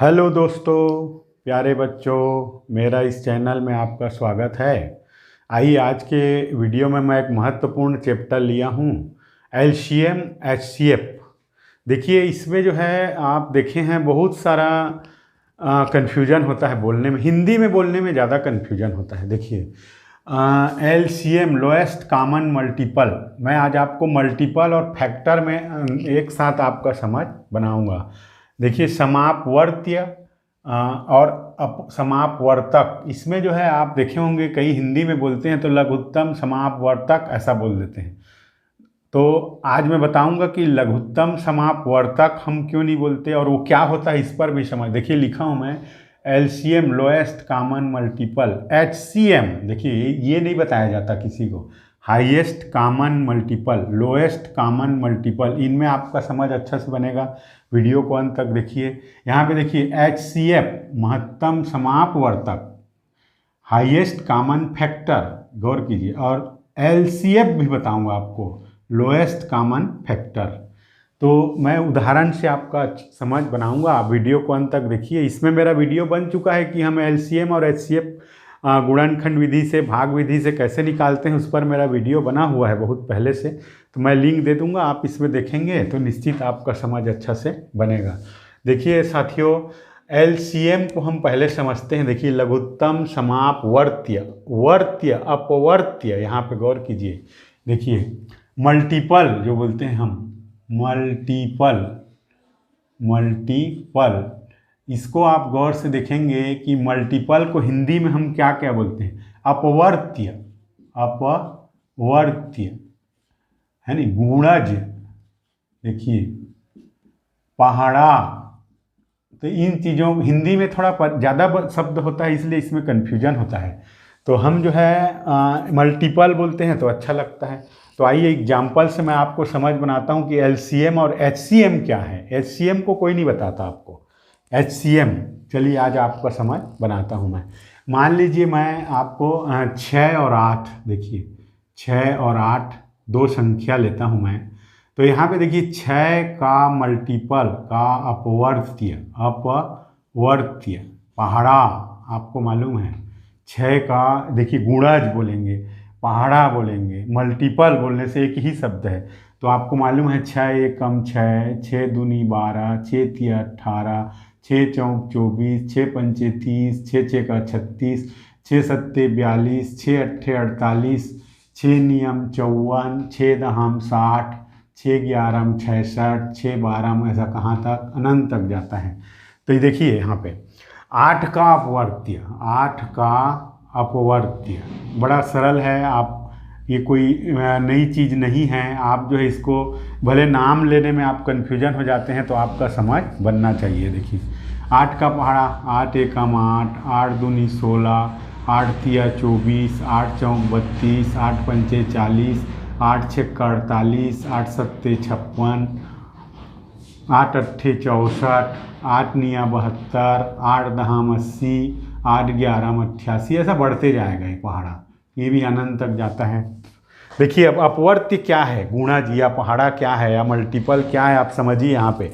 Hello दोस्तों, प्यारे बच्चों, मेरा इस चैनल में आपका स्वागत है। आइए आज के वीडियो में मैं एक महत्वपूर्ण चैप्टर लिया हूँ, एलसीएम एचसीएफ। देखिए इसमें जो है आप देखे हैं बहुत सारा कन्फ्यूजन होता है बोलने में, हिंदी में बोलने में ज़्यादा कन्फ्यूजन होता है। देखिए एलसीएम लोएस्ट कॉमन मल्टीपल, मैं आज आपको मल्टीपल और फैक्टर में एक साथ आपका समझ बनाऊंगा। देखिए समापवर्त्य और समापवर्तक, इसमें जो है आप देखे होंगे कई हिंदी में बोलते हैं तो लघुत्तम समापवर्तक ऐसा बोल देते हैं। तो आज मैं बताऊंगा कि लघुत्तम समापवर्तक हम क्यों नहीं बोलते और वो क्या होता है, इस पर भी समझ। देखिए लिखा हूं मैं LCM lowest common multiple, HCM देखिए ये नहीं बताया जाता किसी को, highest common multiple, lowest common multiple, इनमें आपका समझ अच्छा से बनेगा। वीडियो को अंत तक देखिए। यहाँ पे देखिए एचसीएफ महत्तम समापवर्तक, हाईएस्ट कॉमन फैक्टर, गौर कीजिए, और एलसीएफ भी बताऊंगा आपको, लोएस्ट कॉमन फैक्टर। तो मैं उदाहरण से आपका समझ बनाऊंगा, आप वीडियो को अंत तक देखिए। इसमें मेरा वीडियो बन चुका है कि हम एलसीएम और एचसीएफ गुणनखंड विधि से, भाग विधि से कैसे निकालते हैं, उस पर मेरा वीडियो बना हुआ है बहुत पहले से। तो मैं लिंक दे दूंगा, आप इसमें देखेंगे तो निश्चित आपका समझ अच्छा से बनेगा। देखिए साथियों, एलसीएम को हम पहले समझते हैं। देखिए लघुत्तम समापवर्त्य, वर्त्य अपवर्त्य, यहाँ पे गौर कीजिए। देखिए मल्टीपल जो बोलते हैं हम, मल्टीपल, मल्टीपल, इसको आप गौर से देखेंगे कि मल्टीपल को हिंदी में हम क्या क्या बोलते हैं, अपवर्त्य, अपवर्त्य है नहीं, गुणज, देखिए पहाड़ा। तो इन चीज़ों हिंदी में थोड़ा ज़्यादा शब्द होता है, इसलिए इसमें कन्फ्यूजन होता है। तो हम जो है मल्टीपल बोलते हैं तो अच्छा लगता है। तो आइए एग्जाम्पल से मैं आपको समझ बनाता हूँ कि एलसीएम और एचसीएम क्या है। एचसीएम को कोई नहीं बताता आपको, एचसीएम चलिए आज आपका समझ बनाता हूँ मैं। मान लीजिए मैं आपको 6 और 8, देखिए 6 और 8 दो संख्या लेता हूँ मैं। तो यहाँ पे देखिए 6 का मल्टीपल का अपवर्त्य, अपवर्त्य पहाड़ा, आपको मालूम है। 6 का देखिए गुणज बोलेंगे, पहाड़ा बोलेंगे, मल्टीपल बोलने से एक ही शब्द है। तो आपको मालूम है 6 एकम 6, 6 दूनी 12, 6 तिया 18, 6 चौक 24, 6 पंचे 30, 6 छः का 36, 6 सत्ते 42, 6 अट्ठे 48, 6 नियम 54, 6 दहम 60, 6 ग्यारह 66, 6 12 ऐसा कहाँ तक, अनंत तक जाता है। तो ये देखिए यहाँ पे 8 का अपवर्त्य, 8 का अपवर्त्य बड़ा सरल है। आप ये कोई नई चीज़ नहीं है, आप जो है इसको भले नाम लेने में आप कन्फ्यूजन हो जाते हैं तो आपका समझ बनना चाहिए। देखिए 8 का पहाड़ा, 8 एकम 8, 8 दूनी 16, 8 तिया 24, 8 चौक 32, 8 पंचे 40, 8 छः 48, 8 सत्ते 56, 8 अट्ठे 64, 8 निया 72, 8 दहम 80, 8 ग्यारह 88, ऐसा बढ़ते जाएगा ये पहाड़ा, ये भी अनंत तक जाता है। देखिए अब अपवर्त्य क्या है, गुणज या पहाड़ा क्या है या मल्टीपल क्या है, आप समझिए। यहाँ पे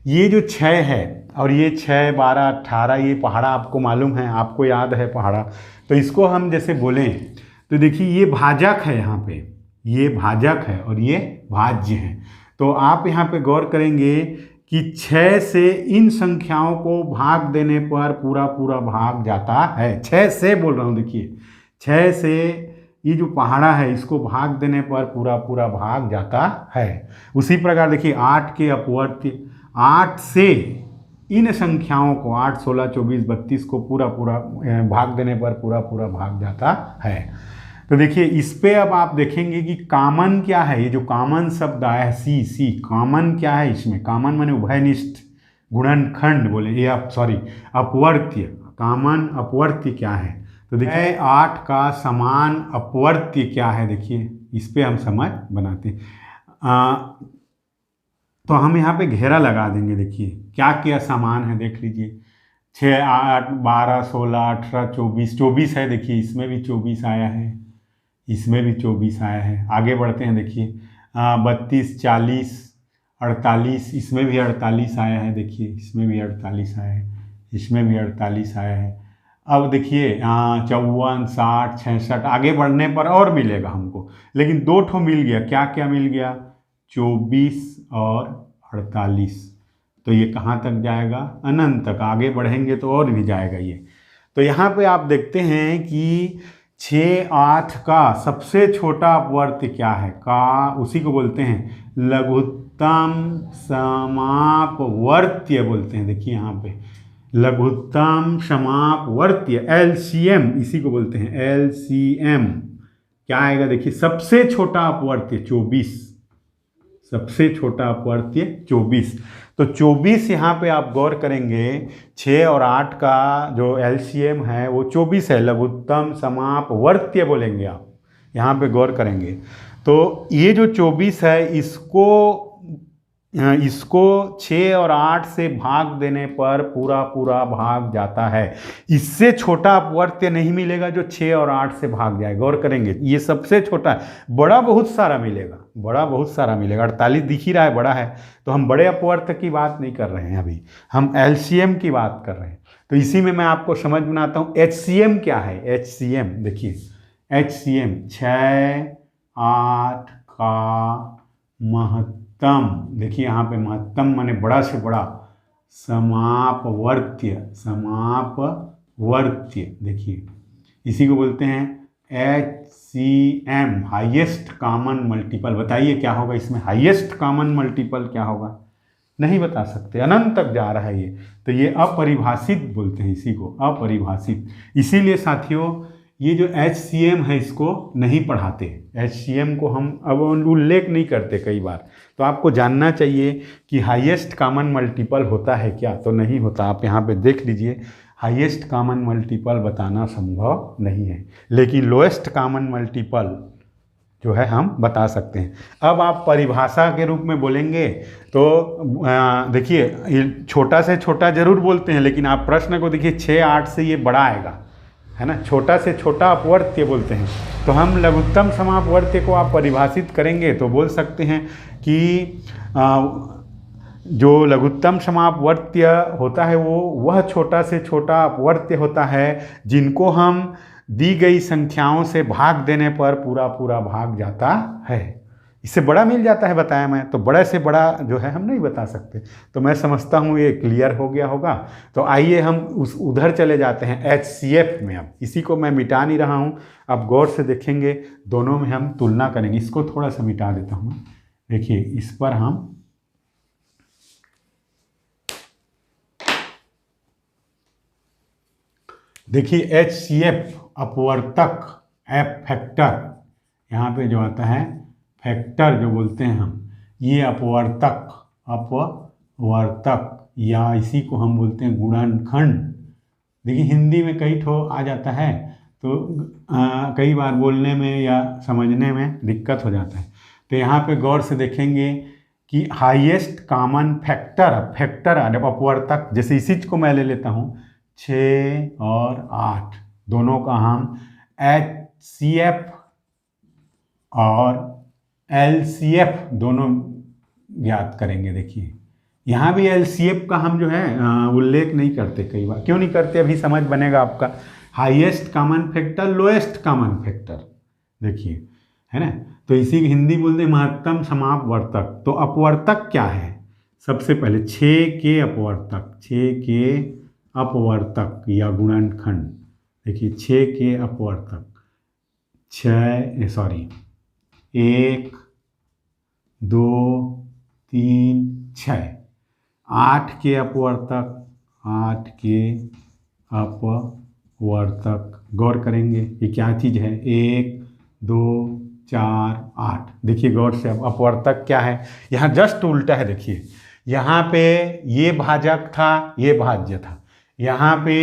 ये जो 6 है और ये 6 12 18, ये पहाड़ा आपको मालूम है, आपको याद है पहाड़ा। तो इसको हम जैसे बोलें तो देखिए ये भाजक है, यहाँ पे ये भाजक है और ये भाज्य है। तो आप यहाँ पे गौर करेंगे कि 6 से इन संख्याओं को भाग देने पर पूरा पूरा भाग जाता है। 6 से बोल रहा हूँ, देखिए 6 से ये जो पहाड़ा है इसको भाग देने पर पूरा पूरा भाग जाता है। उसी प्रकार देखिए 8 के अपवर्त्य, 8 से इन संख्याओं को 8 16 24 32 को पूरा पूरा भाग देने पर पूरा पूरा भाग जाता है। तो देखिए इस पे अब आप देखेंगे कि कॉमन क्या है, ये जो कॉमन शब्द आया है सी कॉमन क्या है इसमें, कॉमन माने उभयनिष्ठ गुणनखंड बोले, ये आप सॉरी अपवर्त्य, कॉमन अपवर्त्य क्या है। तो देखिए 8 का समान अपवर्त्य क्या है, देखिए इस पे हम समझ बनाते हैं। तो हम यहाँ पे घेरा लगा देंगे। देखिए क्या क्या समान है, देख लीजिए 6 8 12 16 18 24, 24 है, देखिए इसमें भी 24 आया है, इसमें भी 24 आया है। आगे बढ़ते हैं, देखिए 32 40 48, इसमें भी 48 आया है, देखिए इसमें भी 48 आया है। इसमें भी 48 आया है। अब देखिए 54, 60, 66 आगे बढ़ने पर और मिलेगा हमको, लेकिन 2 ठो मिल गया। क्या क्या मिल गया? 24 और 48। तो ये कहाँ तक जाएगा? अनंत तक। आगे बढ़ेंगे तो और भी जाएगा ये। तो यहाँ पे आप देखते हैं कि 6, 8 का सबसे छोटा अपवर्त्य क्या है? का उसी को बोलते हैं लघुत्तम समापवर्त्य बोलते हैं। देखिए यहाँ पे लघुत्तम समापवर्त्य LCM इसी को बोलते हैं LCM। क्या आएगा? देखिए सबसे छोटा अपवर्त्य 24, सबसे छोटा अपवर्त्य 24। तो 24 यहाँ पे आप गौर करेंगे 6 और 8 का जो LCM है वो 24 है। लघुत्तम समापवर्त्य बोलेंगे आप, यहाँ पे गौर करेंगे। तो ये जो 24 है इसको 6 और 8 से भाग देने पर पूरा पूरा भाग जाता है। इससे छोटा अपवर्त्य नहीं मिलेगा जो 6 और 8 से भाग जाए। गौर करेंगे ये सबसे छोटा है। बड़ा बहुत सारा मिलेगा, बड़ा बहुत सारा मिलेगा। 48 दिख ही रहा है, बड़ा है। तो हम बड़े अपवर्त्य की बात नहीं कर रहे हैं, अभी हम LCM की बात कर रहे हैं। तो इसी में मैं आपको समझ बनाता हूँ। HCM क्या है? HCM देखिए HCM 6, 8 का महत्तम। देखिए यहाँ पे महत्तम माने बड़ा से बड़ा, समापवर्त्य, समापवर्त्य देखिए इसी को बोलते हैं HCM हाईएस्ट कॉमन मल्टीपल। बताइए क्या होगा इसमें? हाईएस्ट कॉमन मल्टीपल क्या होगा? नहीं बता सकते, अनंत तक जा रहा है ये। तो ये अपरिभाषित बोलते हैं इसी को, अपरिभाषित। इसीलिए साथियों ये जो HCM है इसको नहीं पढ़ाते। HCM को हम अब उल्लेख नहीं करते कई बार। तो आपको जानना चाहिए कि हाईएस्ट कॉमन मल्टीपल होता है क्या? तो नहीं होता। आप यहाँ पे देख लीजिए, हाईएस्ट कॉमन मल्टीपल बताना संभव नहीं है, लेकिन लोएस्ट कॉमन मल्टीपल जो है हम बता सकते हैं। अब आप परिभाषा के रूप में बोलेंगे तो देखिए छोटा से छोटा जरूर बोलते हैं, लेकिन आप प्रश्न को देखिए 6, 8 से ये बड़ा आएगा, है ना। छोटा से छोटा अपवर्त्य बोलते हैं। तो हम लघुत्तम समापवर्त्य को आप परिभाषित करेंगे तो बोल सकते हैं कि जो लघुत्तम समापवर्त्य होता है वो वह छोटा से छोटा अपवर्त्य होता है जिनको हम दी गई संख्याओं से भाग देने पर पूरा पूरा भाग जाता है। इससे बड़ा मिल जाता है बताया मैं, तो बड़े से बड़ा जो है हम नहीं बता सकते। तो मैं समझता हूँ ये क्लियर हो गया होगा। तो आइए हम उधर चले जाते हैं HCF में। अब इसी को मैं मिटा नहीं रहा हूँ, अब गौर से देखेंगे, दोनों में हम तुलना करेंगे। इसको थोड़ा सा मिटा देता हूँ। देखिए इस पर हम देखिए HCF अपवर्तक, F फैक्टर, यहाँ पे जो आता है फैक्टर जो बोलते हैं हम, ये अपवर्तक, अपवर्तक या इसी को हम बोलते हैं गुणनखंड। देखिए हिंदी में कई ठो आ जाता है तो कई बार बोलने में या समझने में दिक्कत हो जाता है। तो यहाँ पे गौर से देखेंगे कि हाईएस्ट कॉमन फैक्टर, फैक्टर अपवर्तक, जैसे इसी को मैं ले लेता हूँ 6 और 8, दोनों का हम HCF और LCF दोनों ज्ञात करेंगे। देखिए यहाँ भी LCF का हम जो है उल्लेख नहीं करते कई बार। क्यों नहीं करते? अभी समझ बनेगा आपका। Highest common factor, lowest common factor, देखिए है ना। तो इसी हिंदी बोलते हैं महत्तम समापवर्तक। तो अपवर्तक क्या है? सबसे पहले 6 के अपवर्तक, 6 के अपवर्तक या गुणनखंड। देखिए 6 के अपवर्तक, 1, 2, 3, 6। 8 के अपवर्तक, 8 के अपवर्तक गौर करेंगे ये क्या चीज़ है? 1, 2, 4, 8। देखिए गौर से, अब अपवर्तक क्या है? यहाँ जस्ट उल्टा है। देखिए यहाँ पे ये भाजक था, ये भाज्य था। यहाँ पे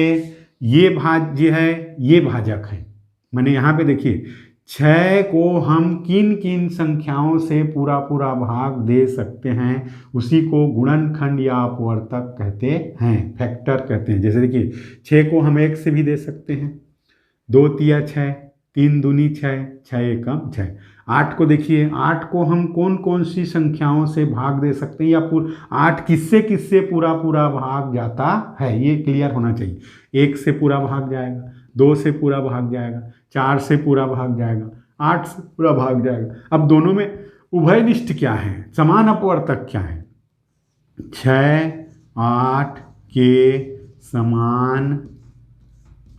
ये भाज्य है, ये भाजक है। मैंने यहाँ पे देखिए 6 को हम किन किन संख्याओं से पूरा पूरा भाग दे सकते हैं, उसी को गुणनखंड या अपवर्तक कहते हैं, फैक्टर कहते हैं। जैसे देखिए 6 को हम 1 से भी दे सकते हैं, 2 तिया 6, 3 दूनी 6, 6 एकम 6। 8 को देखिए, 8 को हम कौन कौन सी संख्याओं से भाग दे सकते हैं, या 8 किससे किससे पूरा पूरा भाग जाता है, ये क्लियर होना चाहिए। 1 से पूरा भाग जाएगा, 2 से पूरा भाग जाएगा, 4 से पूरा भाग जाएगा, 8 से पूरा भाग जाएगा। अब दोनों में उभयनिष्ठ क्या है, समान अपवर्तक क्या है? 6, 8 के समान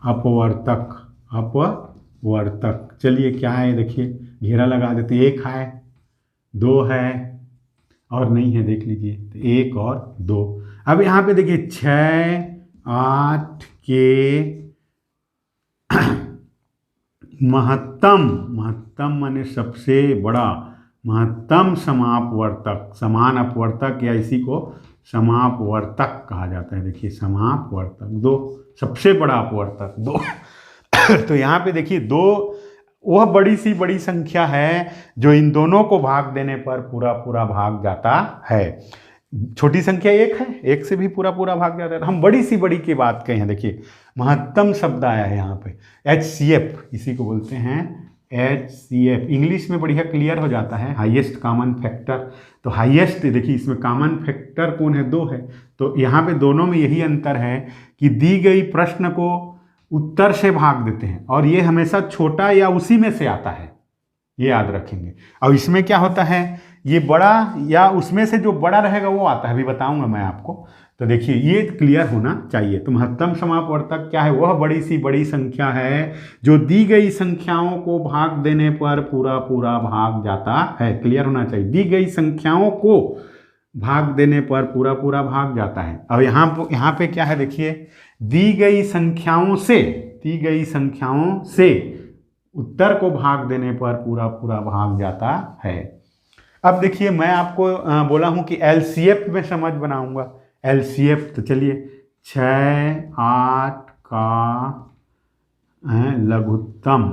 अपवर्तक, अपवर्तक। चलिए क्या है, देखिए घेरा लगा देते। 1 है, 2 है और नहीं है, देख लीजिए, तो 1 और 2। अब यहाँ पे देखिए 6, 8 के महत्तम, महत्तम माने सबसे बड़ा, महत्तम समापवर्तक, समान अपवर्तक या इसी को समापवर्तक कहा जाता है। देखिए समापवर्तक 2, सबसे बड़ा अपवर्तक 2। तो यहाँ पे देखिए 2 वह बड़ी सी बड़ी संख्या है जो इन दोनों को भाग देने पर पूरा पूरा भाग जाता है। छोटी संख्या 1 है, 1 से भी पूरा पूरा भाग जाता है। हम बड़ी सी बड़ी की बात कहें, देखिए महत्तम शब्द आया है यहाँ पे, HCF, इसी को बोलते हैं HCF। इंग्लिश में बढ़िया क्लियर हो जाता है, हाईएस्ट कॉमन फैक्टर। तो हाईएस्ट देखिए, इसमें कॉमन फैक्टर कौन है, 2 है। तो यहाँ पे दोनों में यही अंतर है कि दी गई प्रश्न को उत्तर से भाग देते हैं और ये हमेशा छोटा या उसी में से आता है, ये याद रखेंगे। और इसमें क्या होता है, ये बड़ा या उसमें से जो बड़ा रहेगा वो आता है, अभी बताऊंगा मैं आपको। तो देखिए ये क्लियर होना चाहिए। तो महत्तम समापवर्तक क्या है, वह बड़ी सी बड़ी संख्या है जो दी गई संख्याओं को भाग देने पर पूरा पूरा भाग जाता है। क्लियर होना चाहिए, दी गई संख्याओं को भाग देने पर पूरा पूरा भाग जाता है। अब यहाँ पे क्या है, देखिए दी गई संख्याओं से उत्तर को भाग देने पर पूरा पूरा भाग जाता है। अब देखिए मैं आपको बोला हूं कि LCF में समझ बनाऊंगा। LCF तो चलिए 6, 8 का लघुत्तम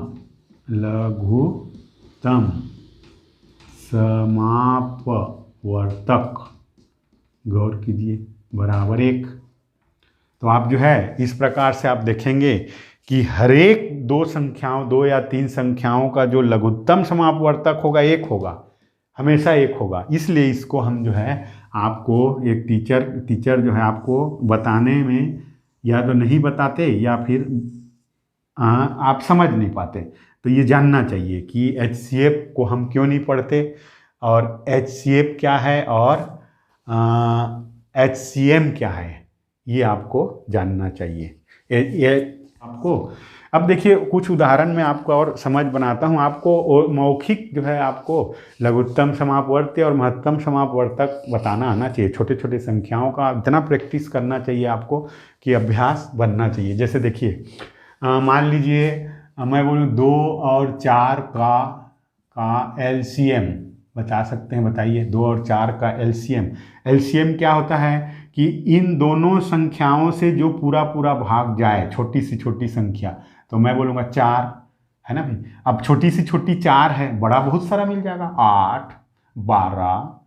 समापवर्तक, गौर कीजिए, बराबर 1। तो आप जो है इस प्रकार से आप देखेंगे कि हर एक 2 या 3 संख्याओं का जो लघुत्तम समापवर्तक होगा 1 होगा, हमेशा 1 होगा। इसलिए इसको हम जो है आपको एक टीचर जो है आपको बताने में या तो नहीं बताते या फिर आप समझ नहीं पाते। तो ये जानना चाहिए कि HCF को हम क्यों नहीं पढ़ते और HCF क्या है और HCM क्या है, ये आपको जानना चाहिए। ये आपको अब देखिए कुछ उदाहरण में आपको और समझ बनाता हूँ। आपको मौखिक जो है आपको लघुत्तम समापवर्त्य और महत्तम समापवर्तक बताना आना चाहिए। छोटे छोटे संख्याओं का इतना प्रैक्टिस करना चाहिए आपको कि अभ्यास बनना चाहिए। जैसे देखिए मान लीजिए मैं बोलूँ 2 और 4 का LCM बता सकते हैं, बताइए 2 और 4 का LCM क्या होता है कि इन दोनों संख्याओं से जो पूरा पूरा भाग जाए, छोटी सी छोटी संख्या, तो मैं बोलूँगा 4 है ना भाई। अब छोटी सी छोटी 4 है, बड़ा बहुत सारा मिल जाएगा, 8, 12,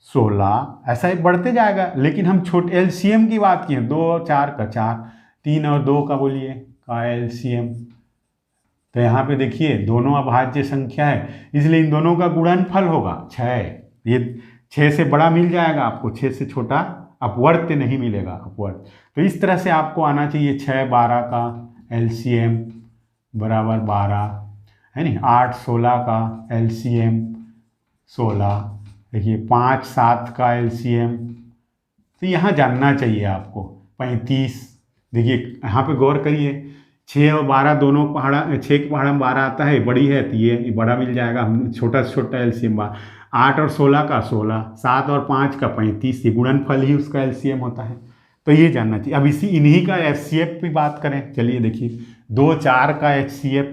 16 ऐसा ही बढ़ते जाएगा। लेकिन हम छोटे LCM की बात किए, 2 और 4 का 4, 3 और 2 का बोलिए का LCM। तो यहाँ पे देखिए दोनों अभाज्य संख्या है, इसलिए इन दोनों का गुणनफल होगा 6। ये 6 से बड़ा मिल जाएगा आपको, 6 से छोटा अपवर्त्य नहीं मिलेगा, अपवर्त्य। तो इस तरह से आपको आना चाहिए 6, 12 का LCM बराबर 12 है नहीं, 8, 16 का LCM 16, देखिए 5, 7 का LCM। तो यहाँ जानना चाहिए आपको 35। देखिए यहाँ पे गौर करिए, 6 और 12 दोनों पहाड़ा, 6 के पहाड़ा में 12 आता है, बड़ी है तो ये बड़ा मिल जाएगा, हम छोटा से छोटा LCM 8 और 16 का 16, 7 और 5 का 35, ये गुणनफल ही उसका LCM होता है। तो ये जानना चाहिए। अब इन्हीं का HCF भी बात करें, चलिए देखिए 2, 4 का HCF,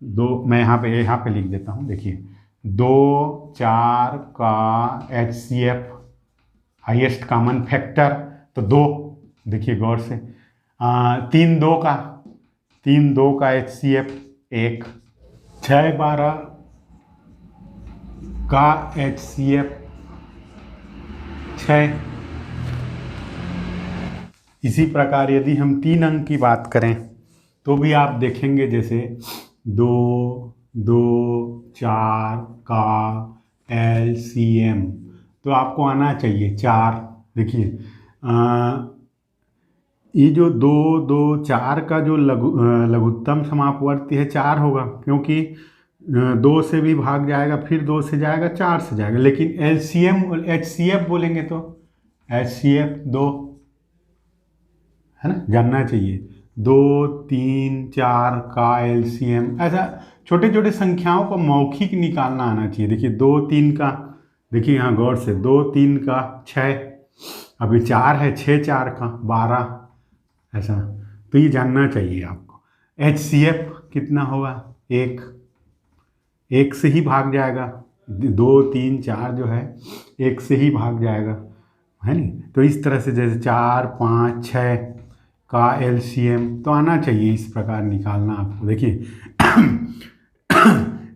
2 मैं यहाँ पे लिख देता हूँ। देखिए 2, 4 का HCF हाईएस्ट कॉमन फैक्टर तो 2, देखिए गौर से 3, 2 का HCF 1, 6, 12 का HCF 6। इसी प्रकार यदि हम 3 अंक की बात करें तो भी आप देखेंगे, जैसे 2 2 4 का LCM, तो आपको आना चाहिए 4। देखिए ये जो 2 2 4 का जो लघुत्तम समापवर्ती है 4 होगा, क्योंकि 2 से भी भाग जाएगा, फिर 2 से जाएगा, 4 से जाएगा। लेकिन LCM HCF बोलेंगे तो HCF 2 है ना, जानना चाहिए। 2 3 4 का LCM, ऐसा छोटे छोटे संख्याओं को मौखिक निकालना आना चाहिए। देखिए 2 3 का, देखिए यहाँ गौर से, 2 3 का 6, अभी 4 है, 6 4 का 12, ऐसा। तो ये जानना चाहिए आपको। HCF कितना होगा, 1, 1 से ही भाग जाएगा। 2 3 4 जो है 1 से ही भाग जाएगा, है नहीं। तो इस तरह से जैसे 4 5 6 का LCM तो आना चाहिए, इस प्रकार निकालना आपको। देखिए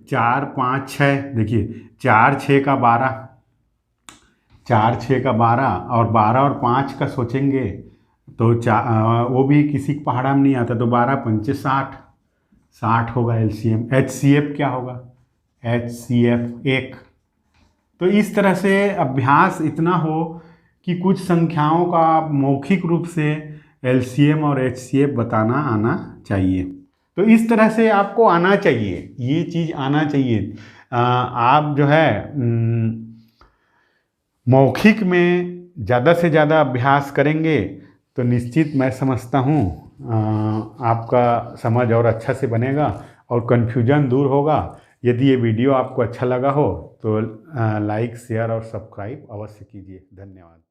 4 5 6, देखिए 4 6 का 12, 4 6 का 12, और 12 और 5 का सोचेंगे तो वो भी किसी पहाड़ा में नहीं आता, तो 12 पंचे 60, 60 होगा LCM। HCF क्या होगा, HCF 1। तो इस तरह से अभ्यास इतना हो कि कुछ संख्याओं का मौखिक रूप से LCM और HCF बताना आना चाहिए। तो इस तरह से आपको आना चाहिए, ये चीज़ आना चाहिए। आप जो है मौखिक में ज़्यादा से ज़्यादा अभ्यास करेंगे तो निश्चित मैं समझता हूँ आपका समझ और अच्छा से बनेगा और कन्फ्यूजन दूर होगा। यदि ये वीडियो आपको अच्छा लगा हो तो लाइक शेयर और सब्सक्राइब अवश्य कीजिए। धन्यवाद।